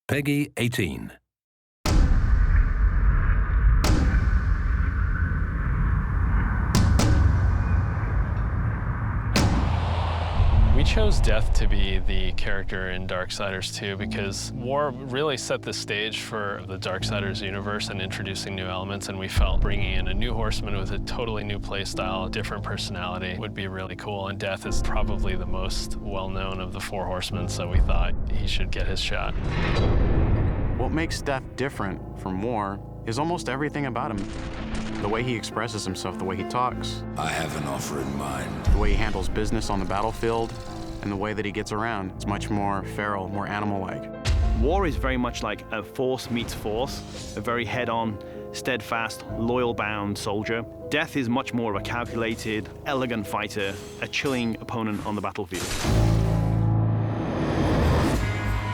Peggy 18. We chose Death to be the character in Darksiders 2 because War really set the stage for the Darksiders universe and introducing new elements, and we felt bringing in a new horseman with a totally new playstyle, a different personality would be really cool, and Death is probably the most well-known of the four horsemen, so we thought he should get his shot. What makes Death different from War is almost everything about him. The way he expresses himself, the way he talks. I have an offer in mind. The way he handles business on the battlefield, and the way that he gets around. It's much more feral, more animal-like. War is very much like a force meets force, a very head-on, steadfast, loyal-bound soldier. Death is much more of a calculated, elegant fighter, a chilling opponent on the battlefield.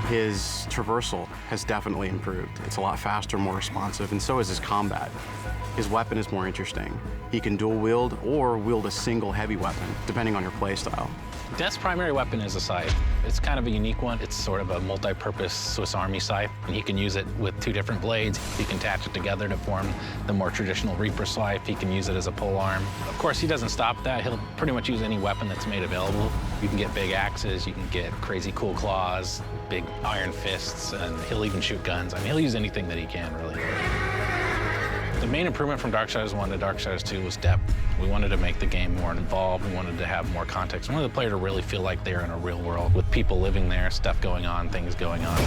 His traversal has definitely improved. It's a lot faster, more responsive, and so is his combat. His weapon is more interesting. He can dual wield or wield a single heavy weapon, depending on your playstyle. Death's primary weapon is a scythe. It's kind of a unique one. It's sort of a multi-purpose Swiss Army scythe. And he can use it with two different blades. He can attach it together to form the more traditional Reaper scythe. He can use it as a polearm. Of course, he doesn't stop at that. He'll pretty much use any weapon that's made available. You can get big axes, you can get crazy cool claws, big iron fists, and he'll even shoot guns. I mean, he'll use anything that he can, really. The main improvement from Darksiders 1 to Darksiders 2 was depth. We wanted to make the game more involved. We wanted to have more context. We wanted the player to really feel like they're in a real world with people living there, stuff going on, things going on.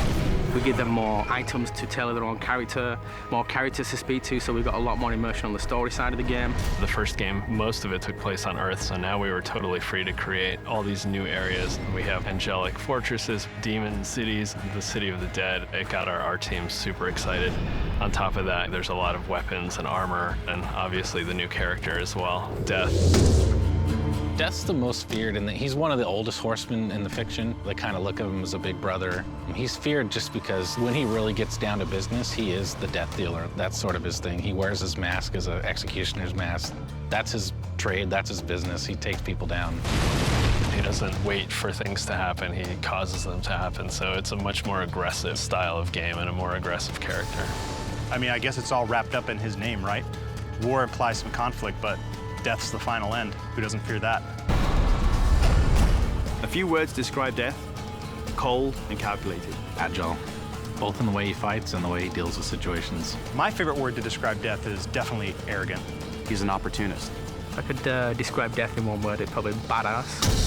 We give them more items to tailor their own character, more characters to speak to, so we got a lot more immersion on the story side of the game. The first game, most of it took place on Earth, so now we were totally free to create all these new areas. We have angelic fortresses, demon cities, the city of the dead. It got our team super excited. On top of that, there's a lot of weapons and armor, and obviously the new character as well, Death. Death's the most feared, and he's one of the oldest horsemen in the fiction. They kind of look at him as a big brother. He's feared just because when he really gets down to business, he is the death dealer. That's sort of his thing. He wears his mask as an executioner's mask. That's his trade, that's his business. He takes people down. He doesn't wait for things to happen, he causes them to happen. So it's a much more aggressive style of game and a more aggressive character. I mean, I guess it's all wrapped up in his name, right? War implies some conflict, but Death's the final end. Who doesn't fear that? A few words describe Death: cold and calculated. Agile, both in the way he fights and the way he deals with situations. My favorite word to describe Death is definitely arrogant. He's an opportunist. If I could describe Death in one word, it'd probably be badass.